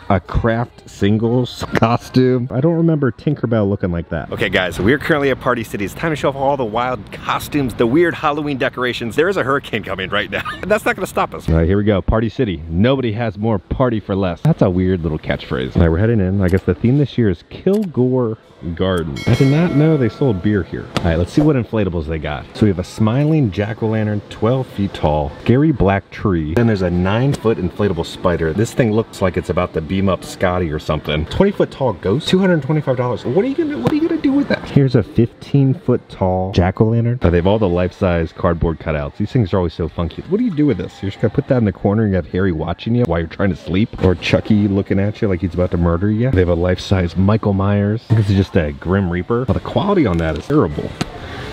a craft singles costume. I don't remember Tinkerbell looking like that. Okay guys, we're currently at Party City. It's time to show off all the wild costumes, the weird Halloween decorations. There is a hurricane coming right now. That's not gonna stop us. All right, here we go. Party City. Nobody has more party for less. That's a weird little catchphrase. All right, we're heading in. I guess the theme this year is Kilgore Garden. I did not know they sold beer here. All right, let's see what inflatables they got. So we have a smiling jack-o'-lantern, 12 feet tall, scary black tree. Then there's a 9-foot inflatable spider. This thing looks like it's about to beam up Scotty or something. 20-foot tall ghost, $225. What are you gonna do with that? Here's a 15-foot tall jack-o'-lantern. They have all the life-size cardboard cutouts. These things are always so funky. What do you do with this? You're just gonna put that in the corner and you have Harry watching you while you're trying to sleep? Or Chucky looking at you like he's about to murder you? They have a life-size Michael Myers. This is just a Grim Reaper. Well, the quality on that is terrible.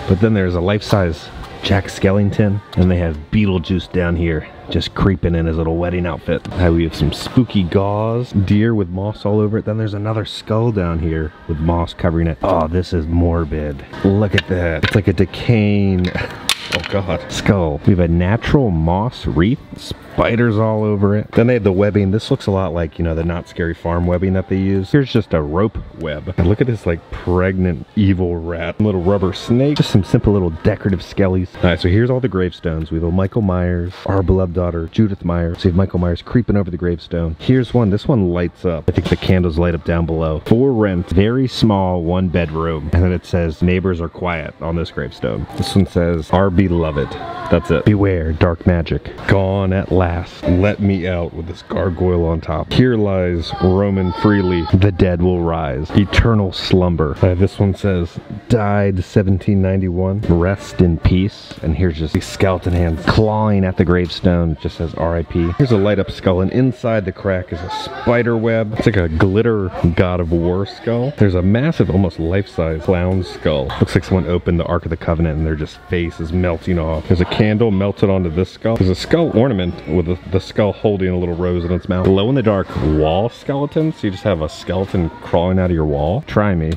But then there's a life-size Jack Skellington, and they have Beetlejuice down here just creeping in his little wedding outfit. We have some spooky gauze, deer with moss all over it. Then there's another skull down here with moss covering it. Oh, this is morbid. Look at that. It's like a decaying oh god, skull. We have a natural moss wreath, spiders all over it. Then they have the webbing. This looks a lot like, you know, the Not Scary Farm webbing that they use. Here's just a rope web. And look at this like pregnant evil rat. Little rubber snake. Just some simple little decorative skellies. All right, so here's all the gravestones. We have a Michael Myers, our beloved daughter, Judith Myers. So you have Michael Myers creeping over the gravestone. Here's one. This one lights up. I think the candles light up down below. For rent, very small, 1-bedroom. And then it says, neighbors are quiet on this gravestone. This one says, our beloved. That's it. Beware, dark magic. Gone at last. Let me out, with this gargoyle on top. Here lies roaming freely. The dead will rise. Eternal slumber. This one says, died 1791. Rest in peace. And here's just these skeleton hands clawing at the gravestone. It just says R.I.P. Here's a light up skull, and inside the crack is a spider web. It's like a glitter God of War skull. There's a massive, almost life-size clown skull. Looks like someone opened the Ark of the Covenant and their just face is melting off. There's a candle melted onto this skull. There's a skull ornament with the skull holding a little rose in its mouth. Glow in the dark wall skeleton. So you just have a skeleton crawling out of your wall. Try me.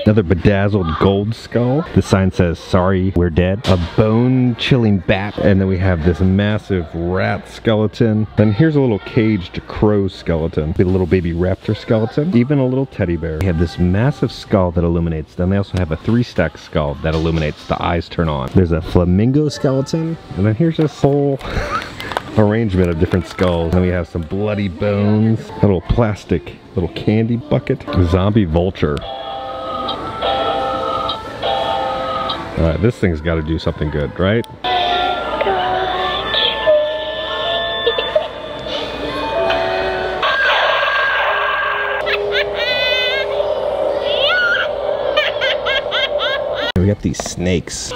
Another bedazzled gold skull. The sign says, sorry, we're dead. A bone-chilling bat. And then we have this massive rat skeleton. Then here's a little caged crow skeleton. A little baby raptor skeleton. Even a little teddy bear. We have this massive skull that illuminates. Then they also have a 3-stack skull that illuminates. The eyes turn on. There's a flamingo skeleton. And then here's this whole arrangement of different skulls. Then we have some bloody bones. A little plastic, little candy bucket. Zombie vulture. Alright, this thing's got to do something good, right? We got these snakes.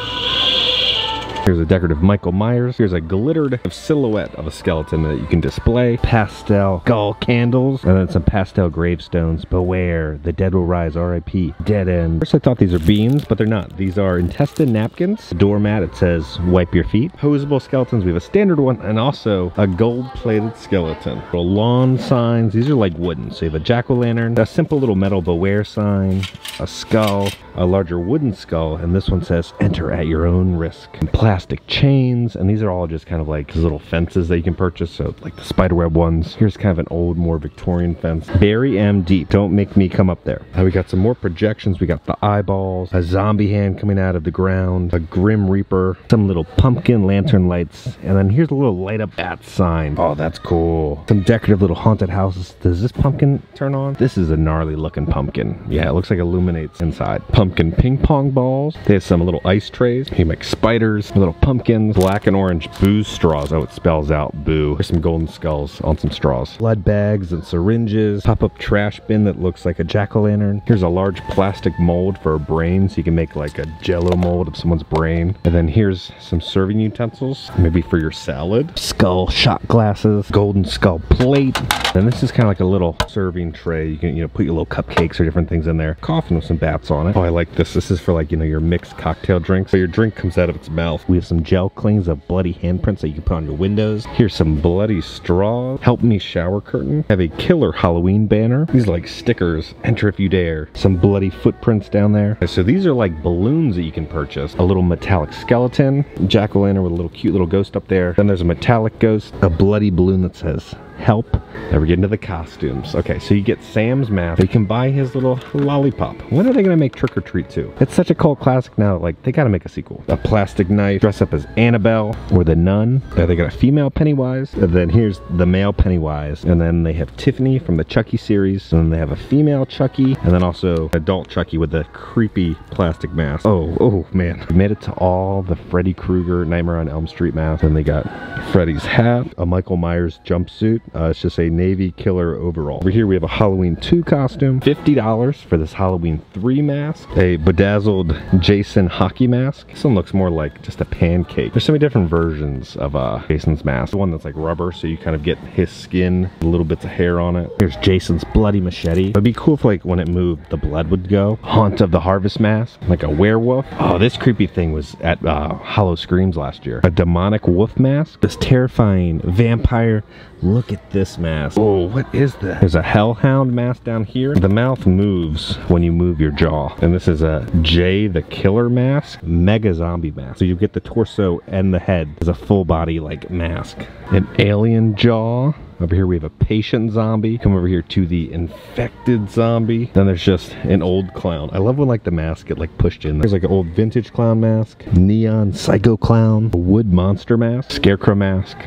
Here's a decorative Michael Myers. Here's a glittered silhouette of a skeleton that you can display. Pastel skull candles. And then some pastel gravestones. Beware, the dead will rise, R.I.P. Dead end. First I thought these are beans, but they're not. These are intestine napkins. A doormat, it says, wipe your feet. Posable skeletons. We have a standard one and also a gold-plated skeleton. Little lawn signs. These are like wooden. So you have a jack-o'-lantern, a simple little metal beware sign, a skull, a larger wooden skull, and this one says, enter at your own risk. And plastic chains, and these are all just kind of like little fences that you can purchase, so like the spiderweb ones. Here's kind of an old, more Victorian fence. Bury 'em deep. Don't make me come up there. And we got some more projections. We got the eyeballs, a zombie hand coming out of the ground, a Grim Reaper, some little pumpkin lantern lights, and then here's a little light up bat sign. Oh, that's cool. Some decorative little haunted houses. Does this pumpkin turn on? This is a gnarly looking pumpkin. Yeah, it looks like it illuminates inside. Pumpkin ping pong balls. They have some little ice trays. You make spiders, little pumpkins, black and orange booze straws. Oh, it spells out boo. There's some golden skulls on some straws. Blood bags and syringes. Pop-up trash bin that looks like a jack-o'-lantern. Here's a large plastic mold for a brain, so you can make like a jello mold of someone's brain. And then here's some serving utensils, maybe for your salad. Skull shot glasses, golden skull plate. And this is kind of like a little serving tray. You can, you know, put your little cupcakes or different things in there. Coffin with some bats on it. Oh, I like this. This is for like, you know, your mixed cocktail drinks. So your drink comes out of its mouth. We have some gel clings of bloody handprints that you can put on your windows. Here's some bloody straw. Help me shower curtain. Have a killer Halloween banner. These are like stickers. Enter if you dare. Some bloody footprints down there. So these are like balloons that you can purchase. A little metallic skeleton. Jack-o'-lantern with a little cute little ghost up there. Then there's a metallic ghost. A bloody balloon that says help. Now we're getting to the costumes. Okay, so you get Sam's mask. You can buy his little lollipop. When are they gonna make Trick or Treat 2? It's such a cult classic now, like they gotta make a sequel. A plastic knife, dress up as Annabelle or the nun. They got a female Pennywise, and then here's the male Pennywise, and then they have Tiffany from the Chucky series, and then they have a female Chucky, and then also adult Chucky with the creepy plastic mask. Oh man. We made it to all the Freddy Krueger Nightmare on Elm Street mask. Then they got Freddy's hat, a Michael Myers jumpsuit. It's just a navy killer overall. Over here we have a Halloween 2 costume, $50 for this Halloween 3 mask, a bedazzled Jason hockey mask. This one looks more like just a pancake. There's so many different versions of Jason's mask. The one that's like rubber, so you kind of get his skin, little bits of hair on it. Here's Jason's bloody machete. It'd be cool if like when it moved, the blood would go. Haunt of the Harvest mask, like a werewolf. Oh, this creepy thing was at Hollow Screams last year. A demonic wolf mask. This terrifying vampire. Look at this mask. Oh, what is that? There's a hellhound mask down here. The mouth moves when you move your jaw. And this is a Jay the Killer mask. Mega zombie mask. So you get the torso and the head as a full body like mask. An alien jaw. Over here we have a patient zombie. Come over here to the infected zombie. Then there's just an old clown. I love when like the masks get like pushed in. There's like an old vintage clown mask, neon psycho clown, a wood monster mask, scarecrow mask,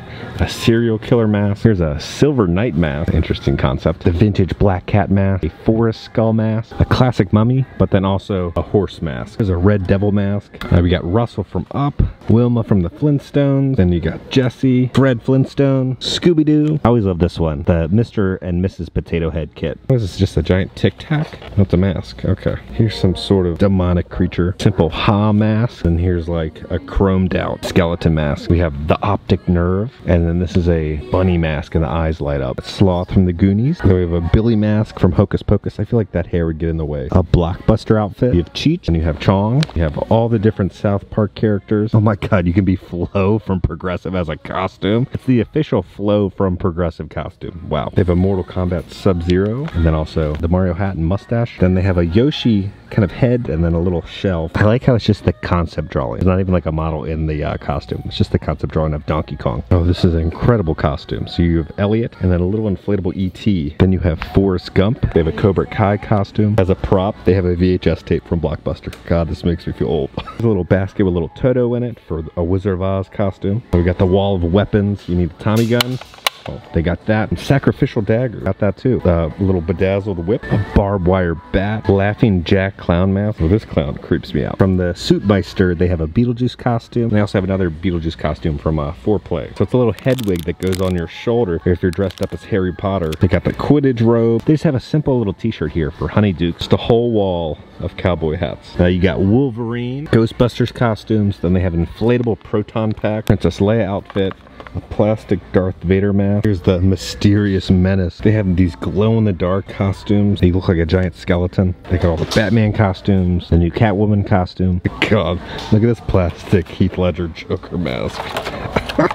a serial killer mask. Here's a silver knight mask. Interesting concept. A vintage black cat mask, a forest skull mask, a classic mummy, but then also a horse mask. There's a red devil mask. We got Russell from Up, Wilma from the Flintstones. Then you got Jesse, Fred Flintstone, Scooby-Doo. I always love this one, the Mr. and Mrs. Potato Head kit. What is this, just a giant Tic Tac? Not a mask. Okay. Here's some sort of demonic creature. Simple Ha mask. And here's like a chromed out skeleton mask. We have the optic nerve. And then this is a bunny mask and the eyes light up. Sloth from the Goonies. Then we have a Billy mask from Hocus Pocus. I feel like that hair would get in the way. A Blockbuster outfit. You have Cheech and you have Chong. You have all the different South Park characters. Oh my god, you can be Flo from Progressive as a costume. It's the official Flo from Progressive costume. Wow. They have a Mortal Kombat Sub-Zero, and then also the Mario hat and mustache. Then they have a Yoshi kind of head and then a little shelf. I like how it's just the concept drawing. It's not even like a model in the costume. It's just the concept drawing of Donkey Kong. Oh, this is an incredible costume. So you have Elliot and then a little inflatable E.T. Then you have Forrest Gump. They have a Cobra Kai costume. As a prop, they have a VHS tape from Blockbuster. God, this makes me feel old. There's a little basket with a little Toto in it for a Wizard of Oz costume. We got the wall of weapons. You need a Tommy gun. Oh, they got that. And sacrificial dagger. Got that too. A little bedazzled whip. A barbed wire bat. Laughing Jack clown mask. Oh, this clown creeps me out. From the Suitmeister, they have a Beetlejuice costume. They also have another Beetlejuice costume from Foreplay. So it's a little head wig that goes on your shoulder if you're dressed up as Harry Potter. They got the Quidditch robe. They just have a simple little t-shirt here for Honeydew. Just a whole wall of cowboy hats. Now you got Wolverine, Ghostbusters costumes. Then they have an inflatable proton pack, Princess Leia outfit, a plastic Darth Vader mask. Here's the mysterious menace. They have these glow-in-the-dark costumes. They look like a giant skeleton. They got all the Batman costumes, the new Catwoman costume. God, look at this plastic Heath Ledger Joker mask.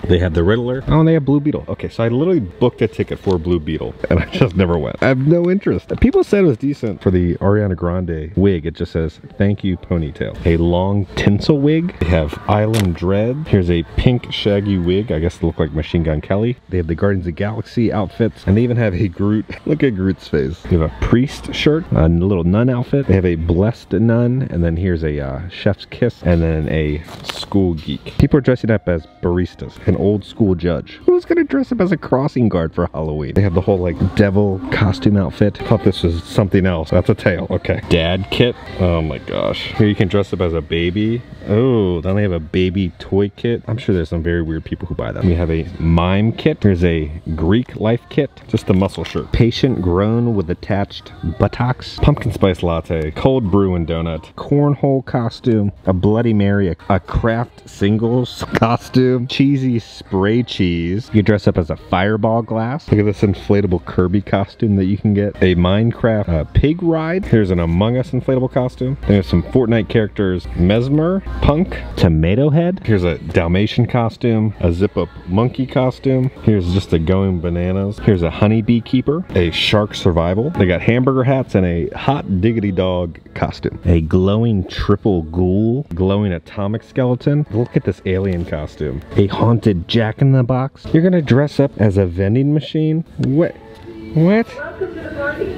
They have the Riddler. Oh, and they have Blue Beetle. Okay, so I literally booked a ticket for Blue Beetle, and I just never went. I have no interest. People said it was decent for the Ariana Grande wig. It just says, thank you, ponytail. A long tinsel wig. They have Island Dread. Here's a pink shaggy wig. I guess they look like Machine Gun Kelly. They have the Guardians of the Galaxy outfits, and they even have a Groot. Look at Groot's face. They have a priest shirt, a little nun outfit. They have a blessed nun, and then here's a chef's kiss, and then a school geek. People are dressing up as baristas. An old school judge. Who's gonna dress up as a crossing guard for Halloween? They have the whole like devil costume outfit. Thought this was something else. That's a tail. Okay. Dad kit. Oh my gosh. Here you can dress up as a baby. Oh, then they have a baby toy kit. I'm sure there's some very weird people who buy that. We have a mime kit. Here's a Greek life kit. Just a muscle shirt. Patient grown with attached buttocks. Pumpkin spice latte. Cold brew and donut. Cornhole costume. A Bloody Mary. A Kraft singles costume. Cheesy spray cheese. You can dress up as a fireball glass. Look at this inflatable Kirby costume that you can get. A Minecraft pig ride. Here's an Among Us inflatable costume. There's some Fortnite characters. Mesmer. punk tomato head. Here's a Dalmatian costume, a zip-up monkey costume. Here's just a going bananas. Here's a honeybee keeper, a shark survival. They got hamburger hats and a hot diggity dog costume. A glowing triple ghoul, glowing atomic skeleton. Look at this alien costume. A haunted jack-in-the-box. You're gonna dress up as a vending machine? What?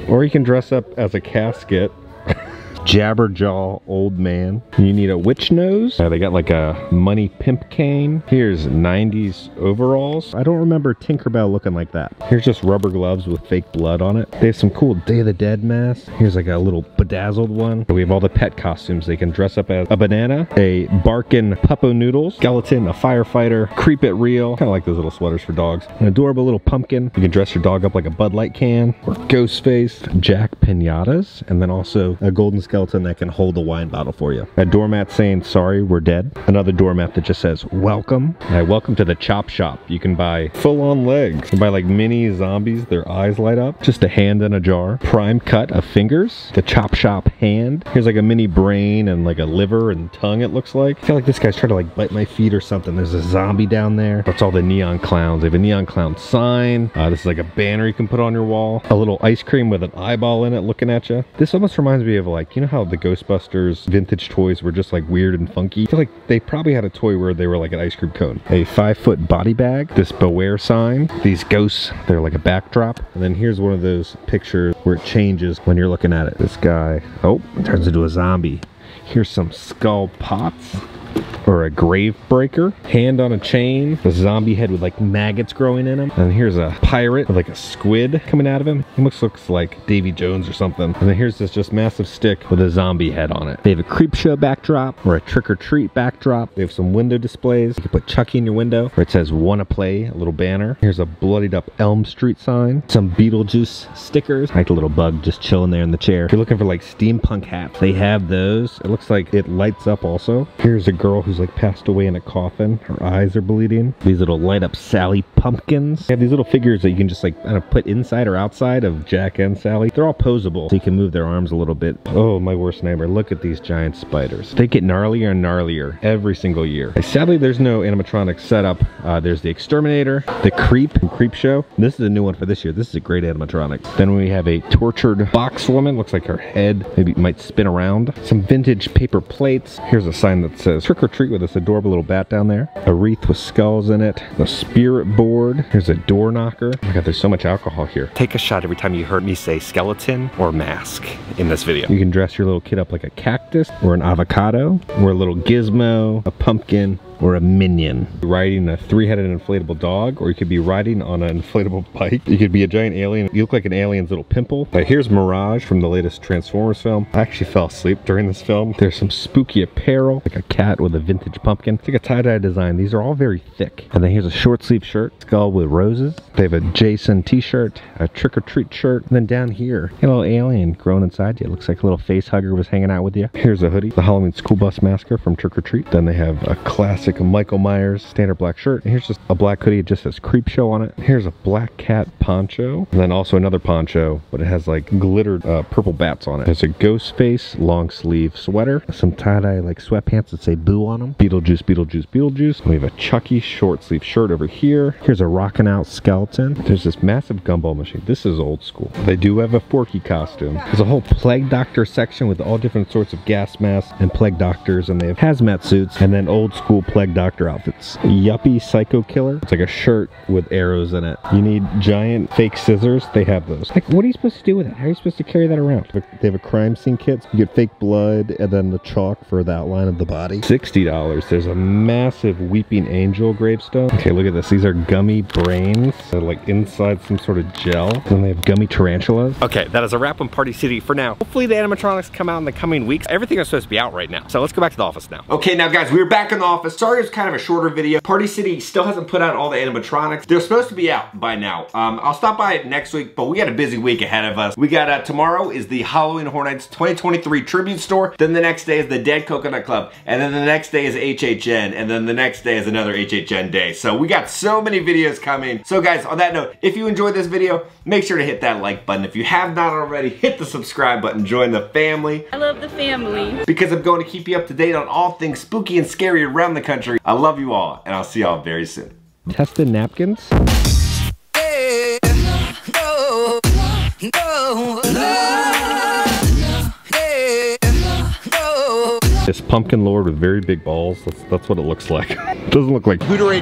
Or you can dress up as a casket. Jabberjaw old man. You need a witch nose. They got like a money pimp cane. Here's 90s overalls. I don't remember Tinkerbell looking like that. Here's just rubber gloves with fake blood on it. They have some cool Day of the Dead masks. Here's like a little bedazzled one. We have all the pet costumes. They can dress up as a banana, a barkin' Puppo Noodles, skeleton, a firefighter, creep it real. Kind of like those little sweaters for dogs. An adorable little pumpkin. You can dress your dog up like a Bud Light can, or Ghostface, Jack Pinatas, and then also a golden skeleton that can hold a wine bottle for you. A doormat saying, sorry, we're dead. Another doormat that just says, welcome. Welcome to the chop shop. You can buy full-on legs. You can buy like mini zombies, their eyes light up. Just a hand in a jar. Prime cut of fingers. The chop shop hand. Here's like a mini brain and like a liver and tongue, it looks like. I feel like this guy's trying to like bite my feet or something. There's a zombie down there. That's all the neon clowns. They have a neon clown sign. This is like a banner you can put on your wall. A little ice cream with an eyeball in it looking at you. This almost reminds me of like, you know how the Ghostbusters vintage toys were just like weird and funky? I feel like they probably had a toy where they were like an ice cream cone. A 5-foot body bag. This beware sign. These ghosts, they're like a backdrop. And then here's one of those pictures where it changes when you're looking at it. This guy, oh, turns into a zombie. Here's some skull pots. Or a grave breaker, hand on a chain, a zombie head with like maggots growing in him. And here's a pirate with like a squid coming out of him. He looks like Davy Jones or something. And then here's this just massive stick with a zombie head on it. They have a creep show backdrop or a trick or treat backdrop. They have some window displays. You can put Chucky in your window where it says wanna play, a little banner. Here's a bloodied up Elm Street sign. Some Beetlejuice stickers. Like a little bug just chilling there in the chair. If you're looking for like steampunk hats, they have those. It looks like it lights up also. Here's a girl who's like passed away in a coffin. Her eyes are bleeding. These little light up Sally pumpkins. They have these little figures that you can just like kind of put inside or outside of Jack and Sally. They're all posable, so you can move their arms a little bit. Oh, my worst nightmare. Look at these giant spiders. They get gnarlier and gnarlier every single year. Sadly, there's no animatronic setup. There's the Exterminator, the Creep Show. This is a new one for this year. This is a great animatronic. Then we have a tortured box woman. Looks like her head maybe might spin around. Some vintage paper plates. Here's a sign that says trick or treat with this adorable little bat down there. A wreath with skulls in it. A spirit board. Here's a door knocker. Oh my god, there's so much alcohol here. Take a shot every time you heard me say skeleton or mask in this video. You can dress your little kid up like a cactus or an avocado or a little gizmo, a pumpkin, or a minion. Riding a 3-headed inflatable dog, or you could be riding on an inflatable bike. You could be a giant alien. You look like an alien's little pimple. Here's Mirage from the latest Transformers film. I actually fell asleep during this film. There's some spooky apparel, like a cat with a vintage pumpkin. It's like a tie-dye design. These are all very thick. And then here's a short sleeve shirt, skull with roses. They have a Jason t-shirt, a trick-or-treat shirt. And then down here, a little alien growing inside you. It looks like a little face hugger was hanging out with you. Here's a hoodie, the Halloween school bus masker from Trick or Treat. Then they have a classic Michael Myers standard black shirt. And here's just a black hoodie. It just says Creep Show on it. Here's a black cat poncho. And then also another poncho, but it has like glittered purple bats on it. There's a ghost face long sleeve sweater. Some tie-dye like sweatpants that say boo on them. Beetlejuice, Beetlejuice, Beetlejuice. We have a Chucky short sleeve shirt over here. Here's a rockin' out skeleton. There's this massive gumball machine. This is old school. They do have a Forky costume. There's a whole plague doctor section with all different sorts of gas masks and plague doctors, and they have hazmat suits and then old school plague doctor outfits. Yuppie psycho killer. It's like a shirt with arrows in it. You need giant fake scissors. They have those. Like, what are you supposed to do with it? How are you supposed to carry that around? They have a crime scene kit. You get fake blood and then the chalk for the outline of the body. $60. There's a massive weeping angel gravestone. Okay, look at this. These are gummy brains. They're like inside some sort of gel. Then they have gummy tarantulas. Okay, that is a wrap on Party City for now. Hopefully the animatronics come out in the coming weeks. Everything is supposed to be out right now. So let's go back to the office now. Okay, now guys, we're back in the office. sorry it's kind of a shorter video. Party City still hasn't put out all the animatronics. They're supposed to be out by now. I'll stop by next week, but we got a busy week ahead of us. We got tomorrow is the Halloween Horror Nights 2023 Tribute Store. Then the next day is the Dead Coconut Club. And then the next day is HHN. And then the next day is another HHN day. So we got so many videos coming. So guys, on that note, if you enjoyed this video, make sure to hit that like button. If you have not already, hit the subscribe button. Join the family. I love the family. Because I'm going to keep you up to date on all things spooky and scary around the country. I love you all, and I'll see y'all very soon. Tested napkins? This pumpkin lord with very big balls, that's what it looks like. It doesn't look like Hooterade